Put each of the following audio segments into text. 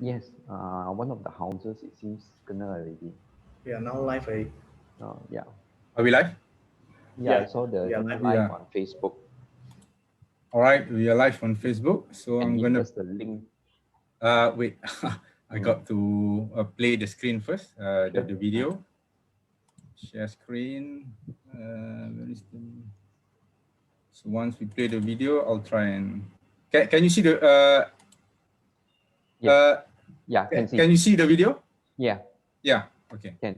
Yes, one of the houses, it seems, kena already. We are now live, right? Yeah. Are we live? Yeah, I saw the we are thing live. live on Facebook. All right, we are live on Facebook. So I'm gonna the link. wait. I got to play the screen first. The video. Share screen. Where is the... So once we play the video, I'll try and can you see the yeah, can see. Can you see the video? Yeah. Yeah. Okay. Can.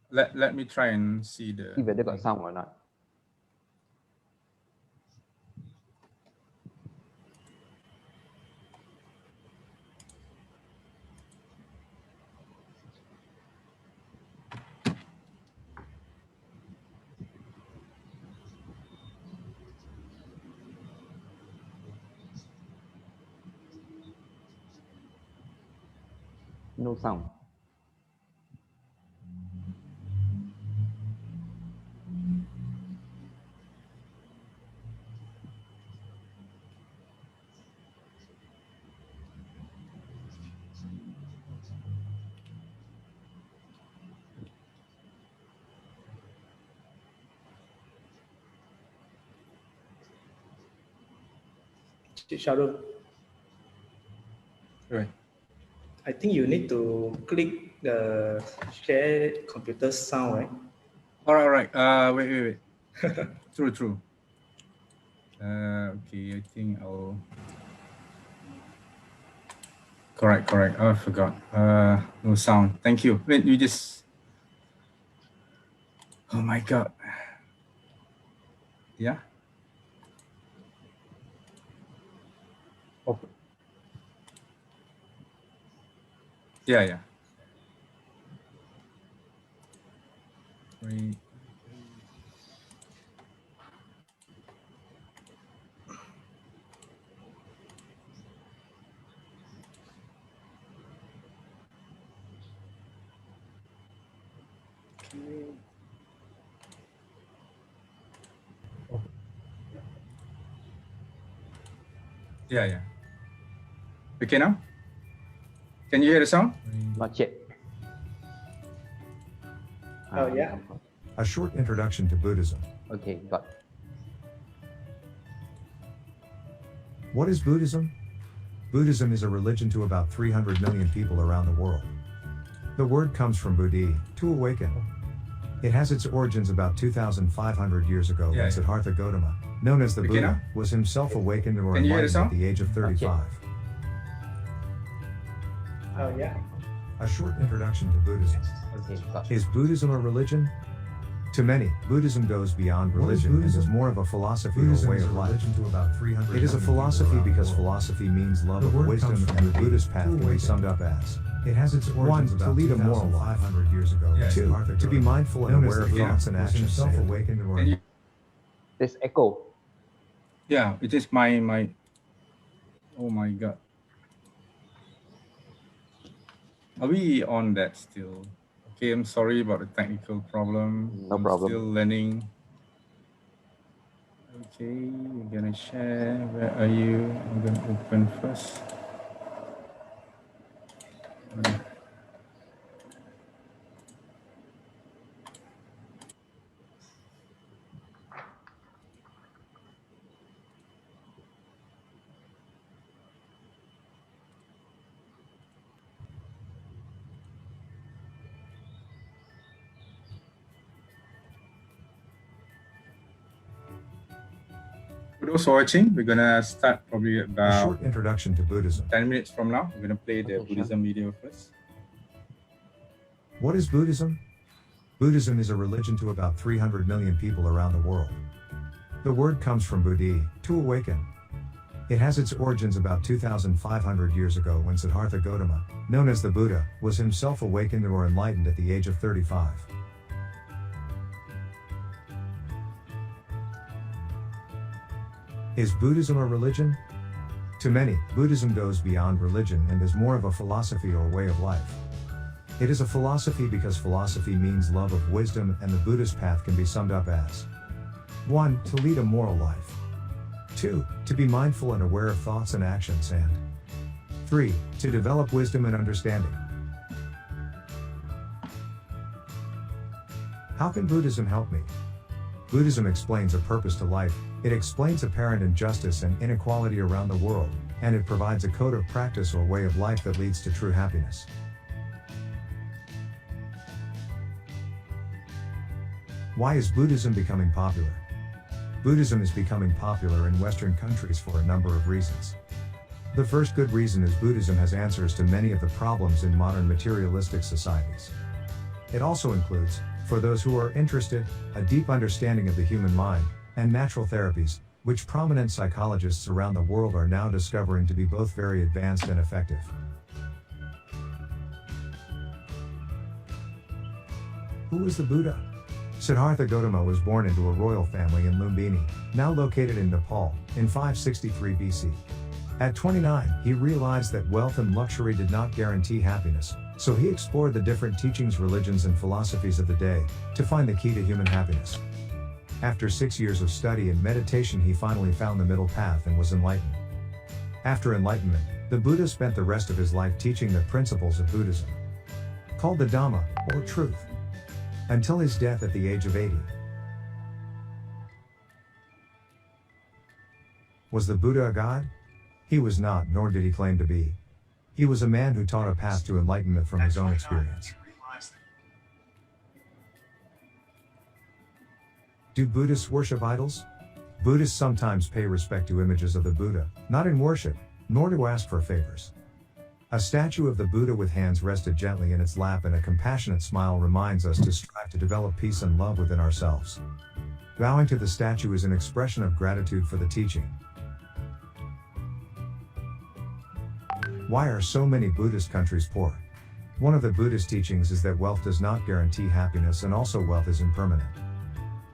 Let me try and see the. See whether got sound or not. No sound. Shahrul, Right. I think you need to click the share computer sound, right? All right. Wait. True. Okay, I think I'll. Correct. Oh, I forgot. No sound. Thank you. Wait, you just. Oh my God. Yeah. Oh. Yeah. Wait. Yeah. Okay now? Can you hear the sound? Not yet. Oh, yeah. A short introduction to Buddhism. Okay, got. What is Buddhism? Buddhism is a religion to about 300 million people around the world. The word comes from buddhi, to awaken. It has its origins about 2,500 years ago when Siddhartha Gautama, known as the Buddha, was himself awakened or enlightened at the age of 35. Oh, yeah. A short introduction to Buddhism. Okay, got. Is Buddhism a religion? To many, Buddhism goes beyond religion and is more of a philosophy or way of life. It is a philosophy because philosophy means love of wisdom, and the Buddhist path can be summed up as: it has its origins to lead a moral life. 500 years ago. 2, to be mindful and aware of thoughts and actions. There's echo. Yeah, it is my. Oh my God. Are we on that still? Okay, I'm sorry about the technical problem. No problem. Still learning. Okay, we're gonna share. Where are you? I'm gonna open first. For those watching, we're gonna start probably A about short introduction to Buddhism. 10 minutes from now. We're gonna play the Buddhism video first. What is Buddhism? Buddhism is a religion to about 300 million people around the world. The word comes from buddhi, to awaken. It has its origins about 2,500 years ago when Siddhartha Gautama, known as the Buddha, was himself awakened or enlightened at the age of 35. Is Buddhism a religion? To many, Buddhism goes beyond religion and is more of a philosophy or way of life. It is a philosophy because philosophy means love of wisdom, and the Buddhist path can be summed up as: 1. To lead a moral life. 2. To be mindful and aware of thoughts and actions, and 3. To develop wisdom and understanding. How can Buddhism help me? Buddhism explains a purpose to life, it explains apparent injustice and inequality around the world, and it provides a code of practice or way of life that leads to true happiness. Why is Buddhism becoming popular? Buddhism is becoming popular in Western countries for a number of reasons. The first good reason is Buddhism has answers to many of the problems in modern materialistic societies. It also includes, for those who are interested, a deep understanding of the human mind, and natural therapies, which prominent psychologists around the world are now discovering to be both very advanced and effective. Who was the Buddha? Siddhartha Gautama was born into a royal family in Lumbini, now located in Nepal, in 563 BC. At 29, he realized that wealth and luxury did not guarantee happiness, so he explored the different teachings, religions, and philosophies of the day to find the key to human happiness. After 6 years of study and meditation, he finally found the middle path and was enlightened. After enlightenment, the Buddha spent the rest of his life teaching the principles of Buddhism, called the Dhamma, or truth, until his death at the age of 80. Was the Buddha a god? He was not, nor did he claim to be. He was a man who taught a path to enlightenment from his own experience. Do Buddhists worship idols? Buddhists sometimes pay respect to images of the Buddha, not in worship, nor to ask for favors. A statue of the Buddha with hands rested gently in its lap and a compassionate smile reminds us to strive to develop peace and love within ourselves. Bowing to the statue is an expression of gratitude for the teaching. Why are so many Buddhist countries poor? One of the Buddhist teachings is that wealth does not guarantee happiness, and also wealth is impermanent.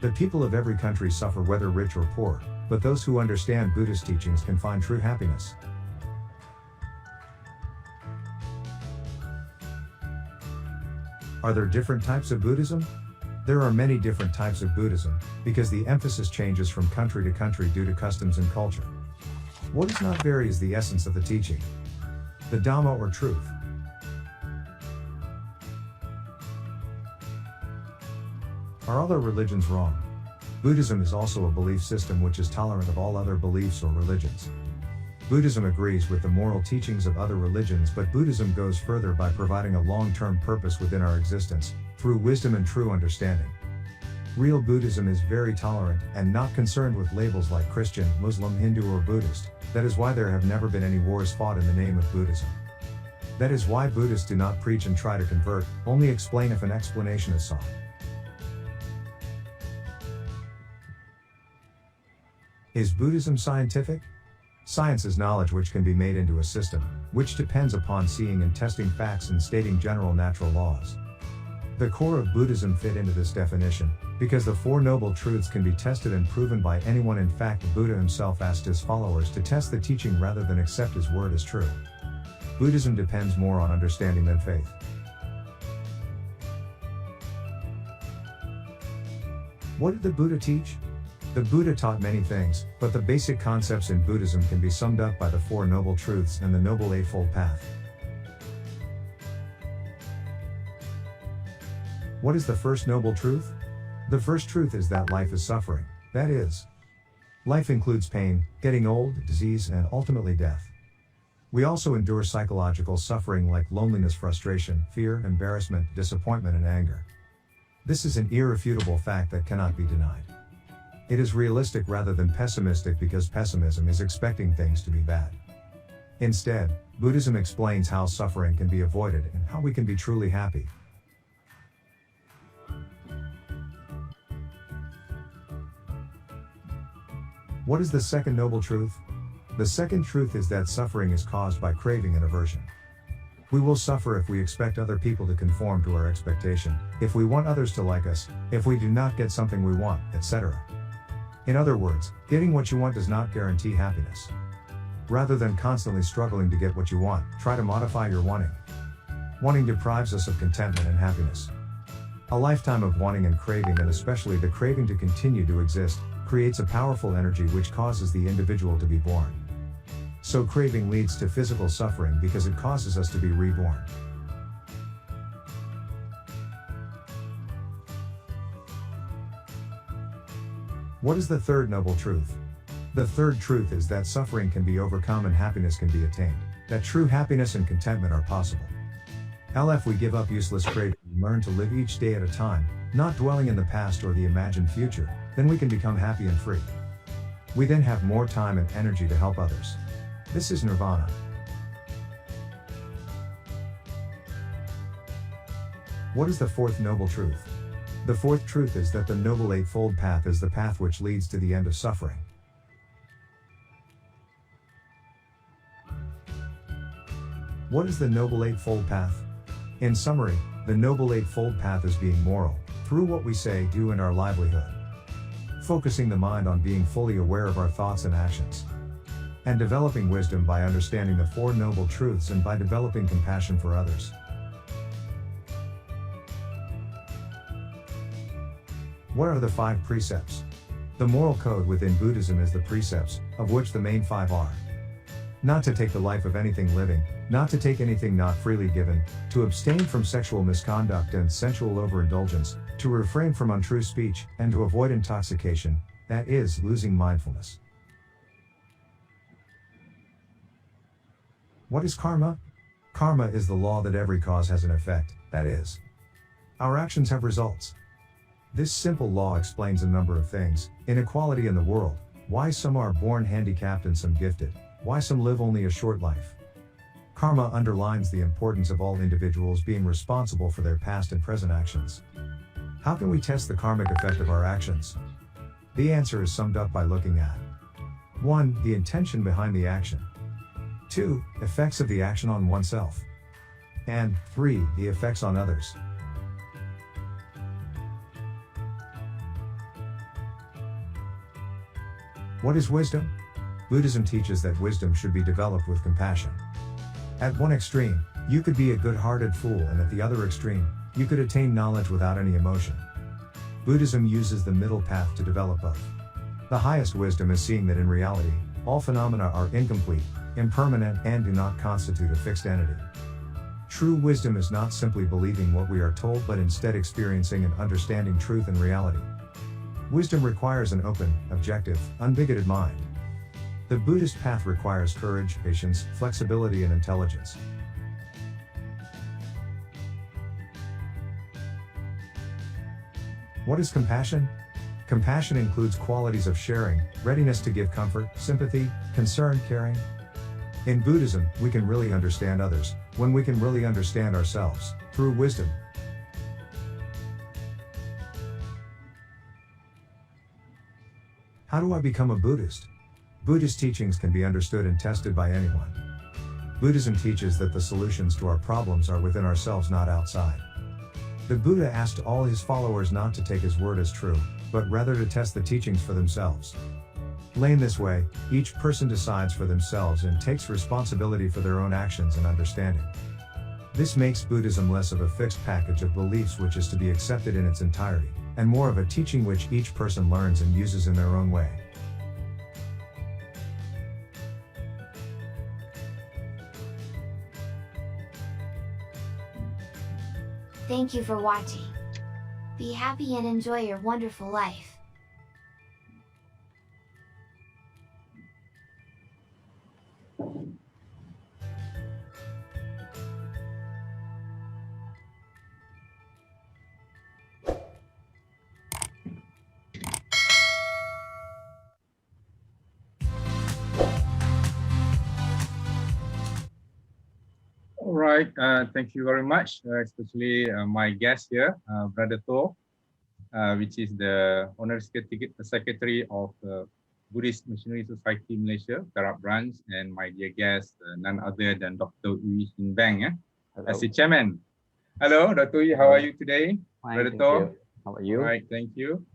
The people of every country suffer whether rich or poor, but those who understand Buddhist teachings can find true happiness. Are there different types of Buddhism? There are many different types of Buddhism, because the emphasis changes from country to country due to customs and culture. What does not vary is the essence of the teaching, the Dhamma or truth. Are other religions wrong? Buddhism is also a belief system which is tolerant of all other beliefs or religions. Buddhism agrees with the moral teachings of other religions, but Buddhism goes further by providing a long-term purpose within our existence, through wisdom and true understanding. Real Buddhism is very tolerant, and not concerned with labels like Christian, Muslim, Hindu, or Buddhist. That is why there have never been any wars fought in the name of Buddhism. That is why Buddhists do not preach and try to convert, only explain if an explanation is sought. Is Buddhism scientific? Science is knowledge which can be made into a system, which depends upon seeing and testing facts and stating general natural laws. The core of Buddhism fit into this definition, because the Four Noble Truths can be tested and proven by anyone. In fact, the Buddha himself asked his followers to test the teaching rather than accept his word as true. Buddhism depends more on understanding than faith. What did the Buddha teach? The Buddha taught many things, but the basic concepts in Buddhism can be summed up by the Four Noble Truths and the Noble Eightfold Path. What is the first noble truth? The first truth is that life is suffering. That is, life includes pain, getting old, disease, and ultimately death. We also endure psychological suffering like loneliness, frustration, fear, embarrassment, disappointment, and anger. This is an irrefutable fact that cannot be denied. It is realistic rather than pessimistic, because pessimism is expecting things to be bad. Instead, Buddhism explains how suffering can be avoided and how we can be truly happy. What is the second noble truth? The second truth is that suffering is caused by craving and aversion. We will suffer if we expect other people to conform to our expectation, if we want others to like us, if we do not get something we want, etc. In other words, getting what you want does not guarantee happiness. Rather than constantly struggling to get what you want, try to modify your wanting. Wanting deprives us of contentment and happiness. A lifetime of wanting and craving, and especially the craving to continue to exist, creates a powerful energy which causes the individual to be born. So craving leads to physical suffering because it causes us to be reborn. What is the third noble truth? The third truth is that suffering can be overcome and happiness can be attained, that true happiness and contentment are possible. If we give up useless craving and learn to live each day at a time, not dwelling in the past or the imagined future, then we can become happy and free. We then have more time and energy to help others. This is nirvana. What is the fourth noble truth? The fourth truth is that the Noble Eightfold Path is the path which leads to the end of suffering. What is the Noble Eightfold Path? In summary, the Noble Eightfold Path is being moral, through what we say, do, and our livelihood. Focusing the mind on being fully aware of our thoughts and actions. And developing wisdom by understanding the Four Noble Truths and by developing compassion for others. What are the 5 precepts? The moral code within Buddhism is the precepts, of which the main 5 are: not to take the life of anything living, not to take anything not freely given, to abstain from sexual misconduct and sensual overindulgence, to refrain from untrue speech, and to avoid intoxication, that is, losing mindfulness. What is karma? Karma is the law that every cause has an effect, that is, our actions have results. This simple law explains a number of things: inequality in the world, why some are born handicapped and some gifted, why some live only a short life. Karma underlines the importance of all individuals being responsible for their past and present actions. How can we test the karmic effect of our actions? The answer is summed up by looking at 1. The intention behind the action. 2. Effects of the action on oneself. And 3. The effects on others. What is wisdom? Buddhism teaches that wisdom should be developed with compassion. At one extreme, you could be a good-hearted fool, and at the other extreme, you could attain knowledge without any emotion. Buddhism uses the middle path to develop both. The highest wisdom is seeing that in reality, all phenomena are incomplete, impermanent, and do not constitute a fixed entity. True wisdom is not simply believing what we are told, but instead experiencing and understanding truth and reality. Wisdom requires an open, objective, unbigoted mind. The Buddhist path requires courage, patience, flexibility, and intelligence. What is compassion? Compassion includes qualities of sharing, readiness to give comfort, sympathy, concern, caring. In Buddhism, we can really understand others when we can really understand ourselves, through wisdom. How do I become a Buddhist? Buddhist teachings can be understood and tested by anyone. Buddhism teaches that the solutions to our problems are within ourselves, not outside. The Buddha asked all his followers not to take his word as true, but rather to test the teachings for themselves. In this way, each person decides for themselves and takes responsibility for their own actions and understanding. This makes Buddhism less of a fixed package of beliefs which is to be accepted in its entirety, and more of a teaching which each person learns and uses in their own way. Thank you for watching. Be happy and enjoy your wonderful life. All right, thank you very much, especially my guest here, Brother Tor, which is the Honorary Secretary of Buddhist Missionary Society Malaysia, Perak branch, and my dear guest, none other than Dr. Ui Hin Beng, as the chairman. Hello, Dr. Ui, how are you today? Fine, Brother thank Tor? you. How are you? All right, thank you.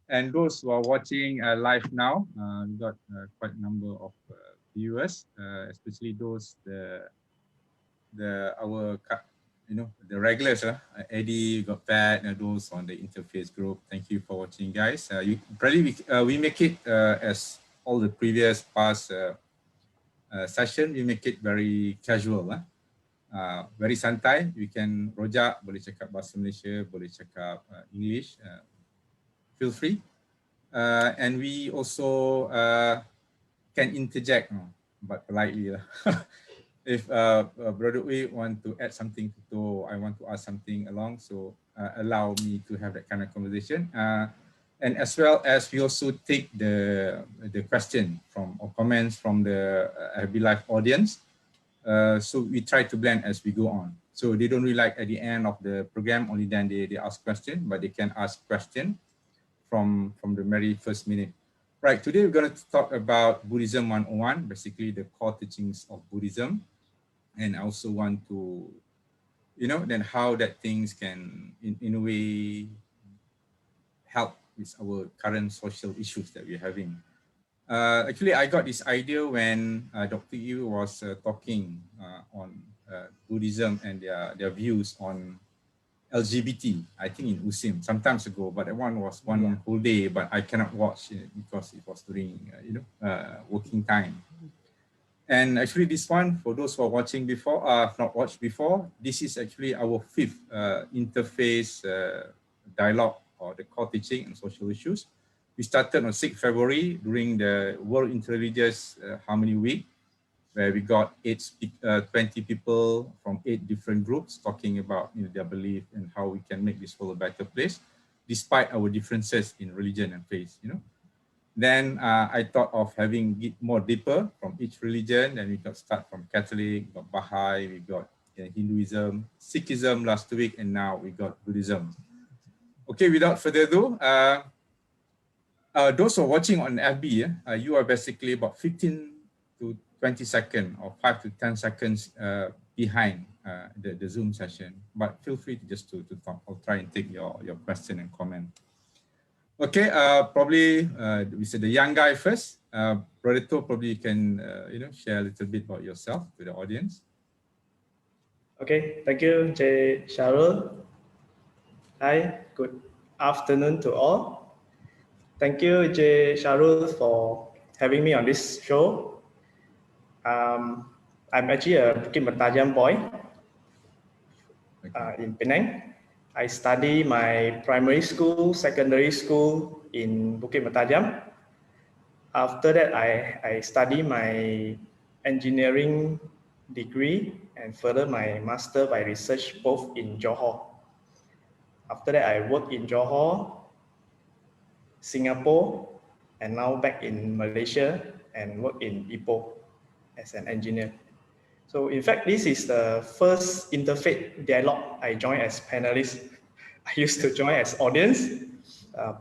And those who are watching live now, we got quite a number of viewers, especially those the regulars, Eddie, got Pat, and those on the interface group. Thank you for watching, guys. We make it as all the previous past session, we make it very casual. Very santai. We can rojak, boleh cakap bahasa Malaysia, boleh cakap English. Feel free. And we also can interject, but politely. If Brother Uy want to add something to, I want to ask something along, so allow me to have that kind of conversation. And as well as we also take the question from or comments from the FB Live audience. So we try to blend as we go on. So they don't really like at the end of the program, only then they ask question, but they can ask question from the very first minute. Right, today we're going to talk about Buddhism 101, basically the core teachings of Buddhism. And I also want to, then how that things can, in a way, help with our current social issues that we're having. Actually, I got this idea when Dr. Yu was talking on Buddhism and their views on LGBT, I think in Usim, some times ago, but that one was one whole day, but I cannot watch it because it was during, working time. And actually this one, for those who are watching before, not watched before, this is actually our 5th interfaith dialogue or the core teaching and social issues. We started on 6th February during the World Interreligious Harmony Week, where we got 20 people from 8 different groups talking about their belief and how we can make this world a better place, despite our differences in religion and faith. Then I thought of having it more deeper from each religion, and we got start from Catholic, we got Baha'i, we got Hinduism, Sikhism last week, and now we got Buddhism. Okay, without further ado, those who are watching on FB, you are basically about 15 to 20 seconds or 5 to 10 seconds behind the Zoom session, but feel free to just to talk. I'll try and take your question and comment. Okay, probably we said the young guy first. Brother To, probably you can share a little bit about yourself to the audience. Okay, thank you, J. Shahrul. Hi, good afternoon to all. Thank you, J. Shahrul, for having me on this show. I'm actually a Bukit Mertajam boy in Penang. I study my primary school, secondary school in Bukit Mertajam. After that, I study my engineering degree and further my master by research both in Johor. After that, I work in Johor, Singapore, and now back in Malaysia and work in Ipoh as an engineer. So in fact, this is the first interfaith dialogue I joined as panelist. I used to join as audience.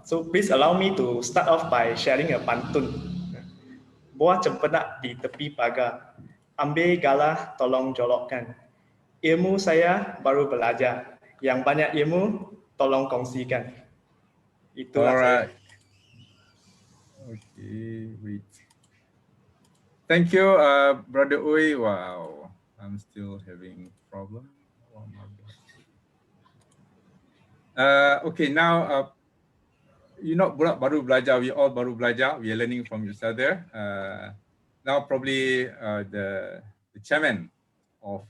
So please allow me to start off by sharing a pantun. Buah cempedak di tepi pagar, ambil galah tolong jolokkan. Ilmu saya baru belajar, yang banyak ilmu tolong kongsikan. Itulah saya. Okay, wait. Thank you, Brother Uy. Wow, I'm still having problem. Okay, now you're not baru belajar. We all baru belajar. We are learning from each other. Now probably the chairman of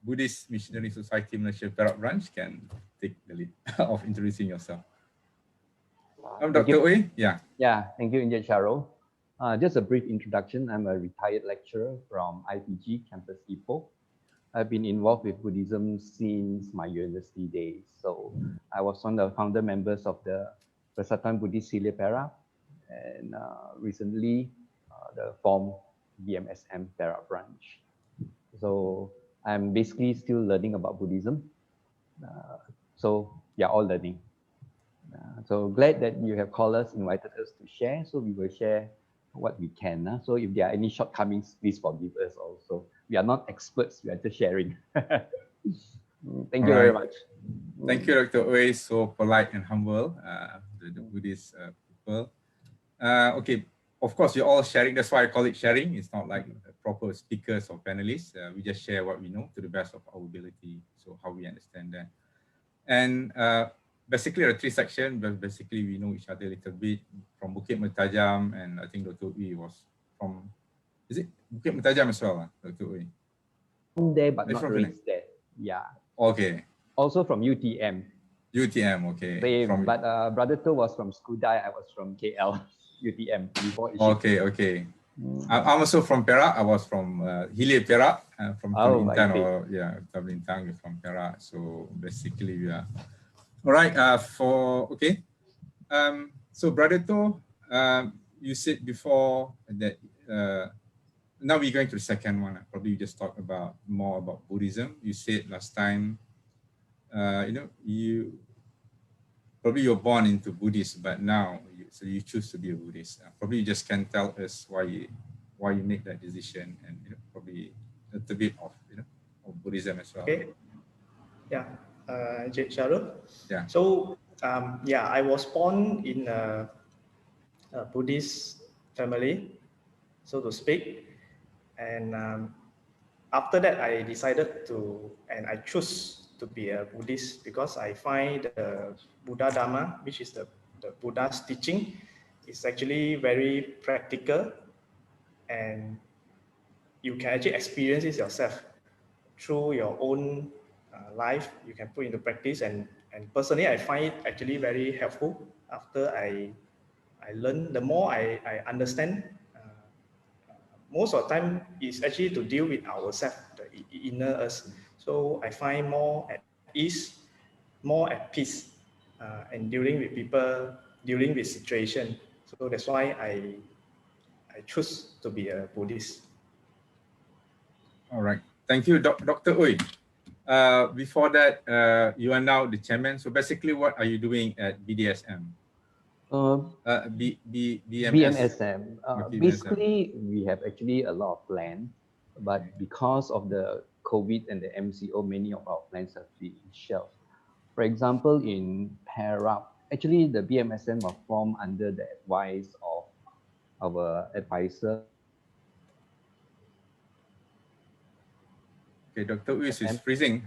Buddhist Missionary Society Malaysia Perak branch can take the lead of introducing yourself. Dr. Uy, yeah. Yeah, thank you, Injit Shahrul. Just a brief introduction. I'm a retired lecturer from IPG Campus Ipoh. I've been involved with Buddhism since my university days. So I was one of the founder members of the Persatuan Buddhist Hilir Perak, and recently the formed BMSM Perak branch. So I'm basically still learning about Buddhism. So we are all learning. So glad that you have called us, invited us to share. So we will share what we can. So if there are any shortcomings, please forgive us also. We are not experts, we are just sharing. Thank you very much. Thank you, Dr. Uy, so polite and humble, the Buddhist people. Okay, of course, you're all sharing. That's why I call it sharing. It's not like proper speakers or panelists. We just share what we know to the best of our ability. So how we understand that. And basically, there are 3 sections, but basically we know each other a little bit from Bukit Mertajam, and I think Dr. Uy was from, is it Bukit Mentajam as well, Dr. Oi? From there, but It's not from Penang. raised there. Yeah. Okay. Also from UTM. UTM, okay. Same, but Brother To was from Skudai, I was from KL, UTM, before it Okay, shifted. okay. I'm also from Perak. I was from Hilir, Perak, from Tablintan, or yeah, Tablintan, we're from Perak. So basically, we are. All right, so Brother To, you said before that, now we're going to the second one. Probably you just talk about more about Buddhism. You said last time, you you're born into Buddhist, but now so you choose to be a Buddhist. Probably you just can tell us why you make that decision, and probably a bit of of Buddhism as well. Okay. Yeah, Shahrul. Yeah. So I was born in a Buddhist family, so to speak, and after that I decided and I chose to be a Buddhist because I find the Buddha Dharma, which is the Buddha's teaching, is actually very practical, and you can actually experience it yourself through your own life. You can put into practice, and personally I find it actually very helpful. After I learn, the more I understand, most of the time is actually to deal with ourselves, the inner us. So I find more at ease, more at peace, and dealing with people, dealing with situation. So that's why I choose to be a Buddhist. All right. Thank you, Dr. Oi. Before that, you are now the chairman. So basically, what are you doing at BDSM? BMSM. Okay, Basically, we have actually a lot of plans, but because of the COVID and the MCO, many of our plans have been shelved. For example, in Perak, actually the BMSM was formed under the advice of our advisor. Okay, Dr. Uis is freezing.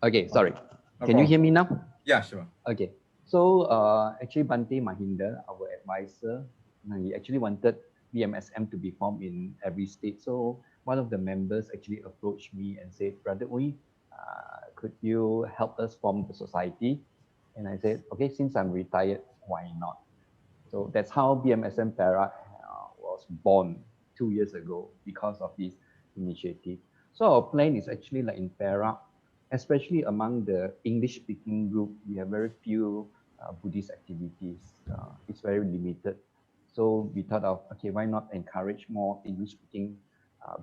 Okay, sorry. No Can you problem. hear me now? Yeah, sure. Okay. So actually Bante Mahinda, our advisor, he actually wanted BMSM to be formed in every state. So one of the members actually approached me and said, Brother Ui, could you help us form the society? And I said, okay, since I'm retired, why not? So that's how BMSM Perak was born 2 years ago because of this initiative. So our plan is actually like in Perak, especially among the English-speaking group, we have very few Buddhist activities. It's very limited. So we thought of, okay, why not encourage more English-speaking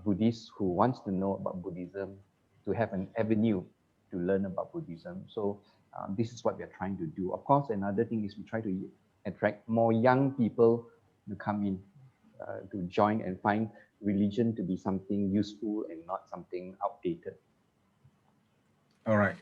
Buddhists who wants to know about Buddhism to have an avenue to learn about Buddhism. So this is what we are trying to do. Of course, another thing is we try to attract more young people to come in, to join and find religion to be something useful and not something outdated. All right.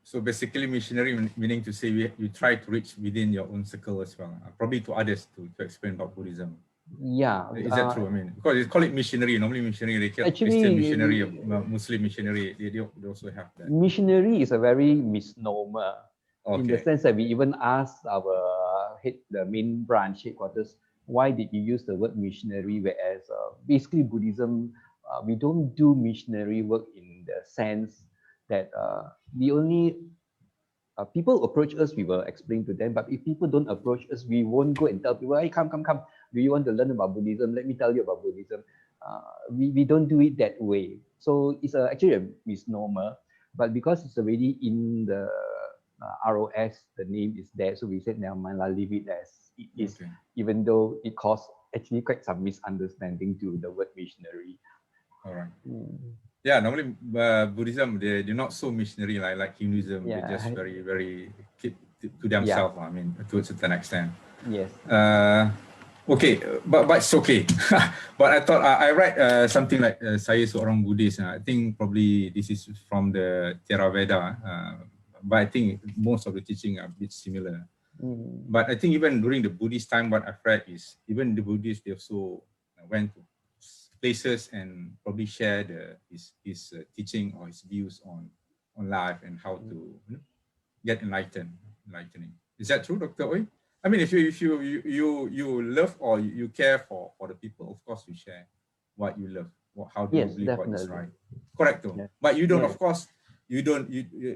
So basically, missionary meaning to say you try to reach within your own circle as well, probably to others to explain about Buddhism. Yeah. Is that true? I mean, because they call it missionary. Normally, missionary, they call actually, Christian missionary, Muslim missionary. They also have that. Missionary is a very misnomer. Okay. In the sense that we even asked our the main branch headquarters, why did you use the word missionary? Whereas basically Buddhism, we don't do missionary work in the sense that we only people approach us, we will explain to them. But if people don't approach us, we won't go and tell people, hey, come. Do you want to learn about Buddhism? Let me tell you about Buddhism. We don't do it that way. So it's actually a misnomer. But because it's already in the ROS, the name is there. So we said, never mind, I'll leave it as it is, okay, even though it caused actually quite some misunderstanding to the word missionary. All right. Yeah, normally Buddhism, they're not so missionary like Hinduism. Yeah. They're just very keep to themselves. Yeah. I mean, to a certain extent. Yes. Okay, but it's okay. But I thought I read something like saya seorang Buddhist. I think probably this is from the Theravada. But I think most of the teaching are a bit similar. But I think even during the Buddhist time, what I've read is even the Buddhists, they also went to places and probably shared his teaching or his views on life and how to get enlightening. Is that true, Dr. Oi? I mean, if you love or you care for the people, of course you share what you love. How do you Yes, believe what is definitely. right? Correct, though. Yeah. But you don't, Yes. of course,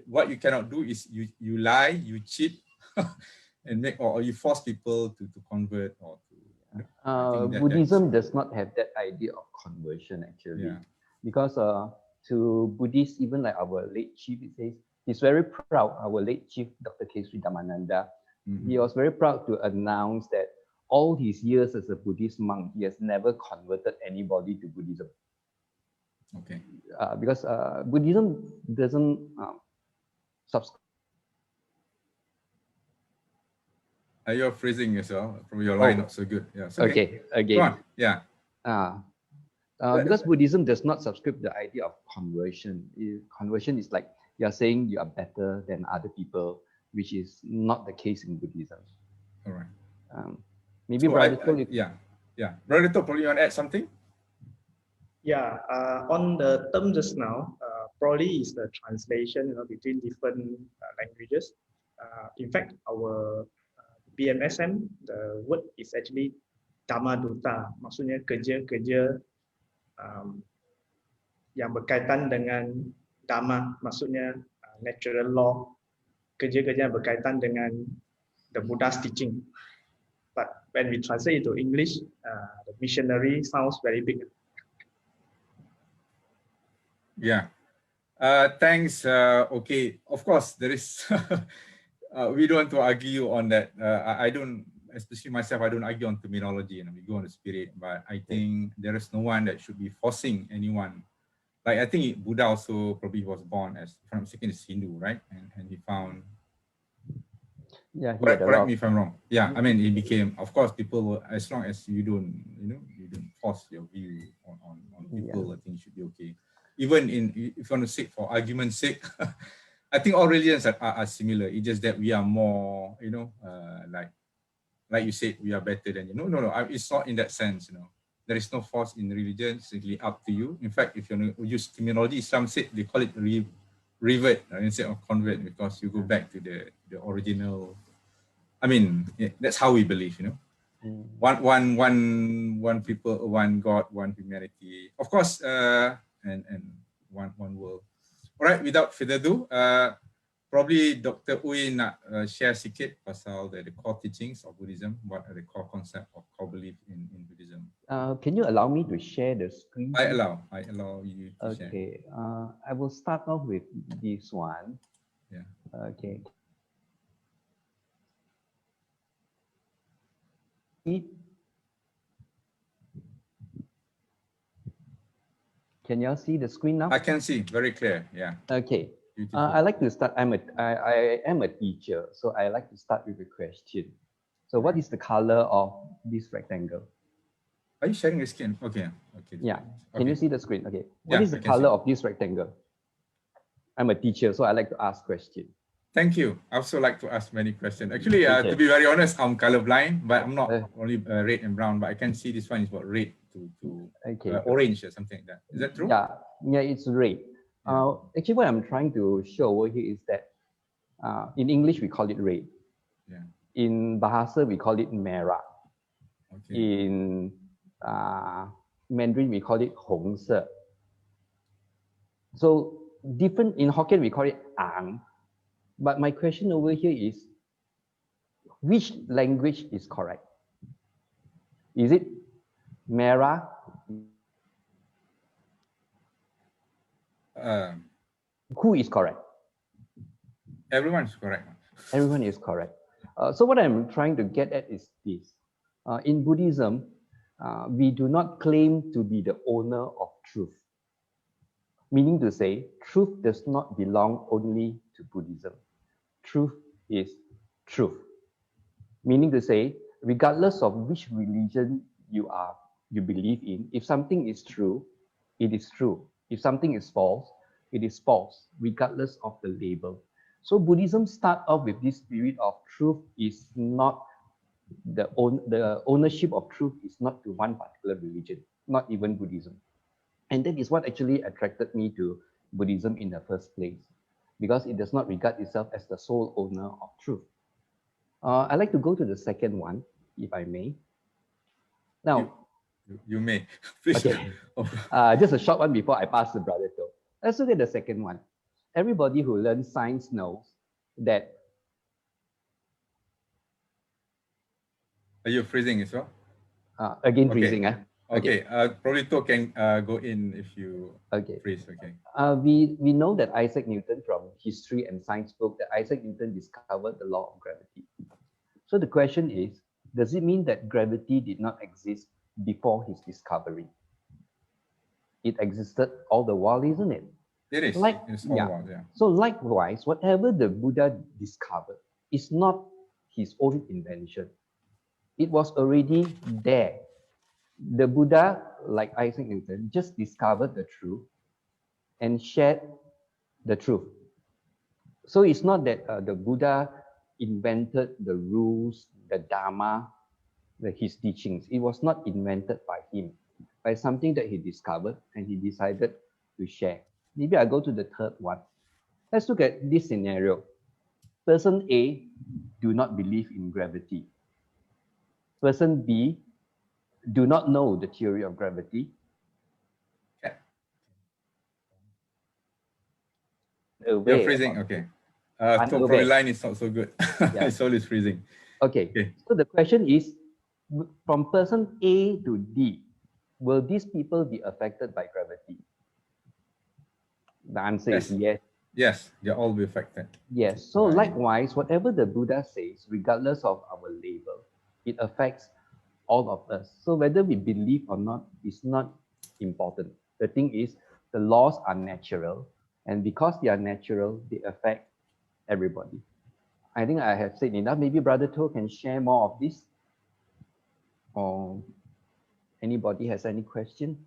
what you cannot do is you lie, you cheat, and make or you force people to convert or to. I think Buddhism does not have that idea of conversion actually, Yeah. because to Buddhists, even like our late chief, it says he's very proud. Our late chief, Dr. K. Sri Dhammananda, he was very proud to announce that all his years as a Buddhist monk, he has never converted anybody to Buddhism. Okay. Because Buddhism doesn't subscribe. You're phrasing yourself from your line not so good. Yeah. Okay. Again. Go on. Yeah. Because Buddhism does not subscribe the idea of conversion. Conversion is like you're saying you are better than other people, which is not the case in Buddhism. All right. Maybe so Brother Brother Tol, probably you want to add something? Yeah, on the term just now, probably is the translation between different languages. In fact, our BMSM, the word is actually Dhamma Duta, maksudnya kerja-kerja yang berkaitan dengan Dhamma, maksudnya natural law, kerja-kerja yang berkaitan dengan the Buddha's teaching. But when we translate it to English, the missionary sounds very big. Yeah. Thanks. Okay. Of course, there is. We don't want to argue on that. I don't, especially myself, I don't argue on terminology, and we go on the spirit. But I think there is no one that should be forcing anyone. Like I think Buddha also probably was born as, if I'm mistaken, is Hindu, right? And he found. Yeah. Correct me if I'm wrong. Yeah. I mean, it became. Of course, people. As long as you don't, you don't force your view on people, I think it should be okay. Even if you want to say for argument's sake, I think all religions are similar. It's just that we are more, like you said, we are better than you. No. It's not in that sense. There is no force in religion. It's really up to you. In fact, if you want to use terminology, Islam said they call it revert instead of convert, because you go back to the original. I mean, that's how we believe. One people, one God, one humanity. Of course. And one world. All right, without further ado, probably Dr. Uy nak share sikit pasal the core teachings of Buddhism. What are the core concepts of core belief in Buddhism? Can you allow me to share the screen? I allow you to share. Okay, I will start off with this one. Yeah. Okay. Can y'all see the screen now? I can see very clear. Yeah. Okay. I like to start. I am a teacher, so I like to start with a question. So, what is the color of this rectangle? Are you sharing the screen? Okay. Yeah. Can you see the screen? Okay. What Yeah, is the color of this rectangle? I'm a teacher, so I like to ask questions. Thank you. I also like to ask many questions. Actually, to be very honest, I'm colorblind, but I'm not only red and brown, but I can see this one is about red to orange or something like that. Is that true? Yeah, it's red. Actually, what I'm trying to show over here is that in English, we call it red. Yeah. In Bahasa, we call it merah. Okay. In Mandarin, we call it 红色. So different in Hokkien, we call it ang. But my question over here is, which language is correct? Is it merah? Who is correct? Everyone is correct. Everyone is correct. So what I'm trying to get at is this. In Buddhism, we do not claim to be the owner of truth. Meaning to say, truth does not belong only to Buddhism. Truth is truth. Meaning to say, regardless of which religion you believe in, if something is true, it is true. If something is false, it is false, regardless of the label. So Buddhism starts off with this spirit of truth is not the ownership of truth is not to one particular religion, not even Buddhism. And that is what actually attracted me to Buddhism in the first place, because it does not regard itself as the sole owner of truth. I'd like to go to the second one, if I may. Now, you may. Please. okay. Just a short one before I pass to Brother To. Let's look at the second one. Everybody who learns science knows that. Are you freezing as well? Again, Okay. freezing. Okay. Probably To can go in if you freeze. Okay. We know that Isaac Newton, from history and science book, that Isaac Newton discovered the law of gravity. So the question is, does it mean that gravity did not exist before his discovery? It existed all the while, isn't it? It is. It's all while, yeah. So likewise, whatever the Buddha discovered is not his own invention. It was already there. The Buddha, like Isaac Newton, just discovered the truth and shared the truth. So it's not that the Buddha invented the rules, the Dharma, his teachings. It was not invented by him, by something that he discovered and he decided to share. Maybe I go to the third one. Let's look at this scenario. Person A do not believe in gravity. Person B do not know the theory of gravity. You're freezing, okay. So probably line is not so good. Yeah. It's always freezing. Okay. So the question is, from person A to D, will these people be affected by gravity? The answer is yes. Yes, they'll all be affected. Yes. So likewise, whatever the Buddha says, regardless of our label, it affects all of us. So whether we believe or not is not important. The thing is, the laws are natural, and because they are natural, they affect everybody. I think I have said enough. Maybe Brother To can share more of this. Or anybody has any question?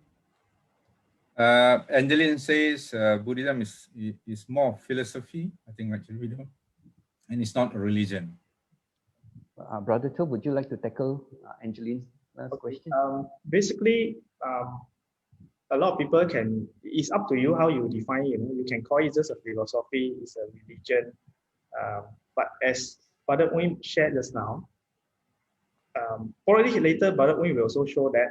Angeline says Buddhism is more philosophy, I think, like the video, and it's not a religion. Brother To, would you like to tackle Angeline's last question? Basically, a lot of people can, it's up to you how you define it. You can call it just a philosophy, it's a religion. But as Brother Wing shared just now, probably later Brother Wing will also show that,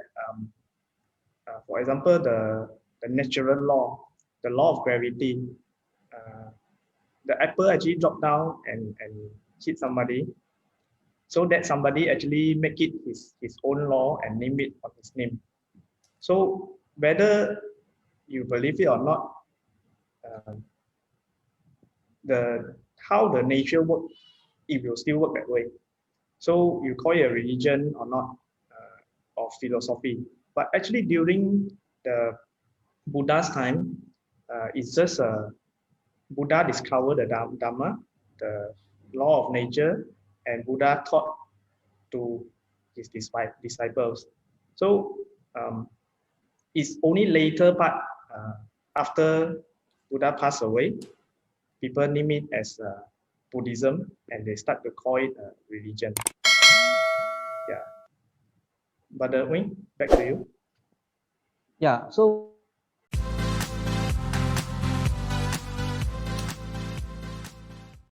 for example, the natural law, the law of gravity, the apple actually dropped down and hit somebody. So that somebody actually make it his own law and name it on his name. So whether you believe it or not, how the nature work, it will still work that way. So you call it a religion or not, or philosophy. But actually during the Buddha's time, it's just Buddha discovered the Dhamma, the law of nature, and Buddha taught to his disciples. So it's only later part, after Buddha passed away, people name it as Buddhism, and they start to call it a religion. Yeah. But Wing, back to you. Yeah, so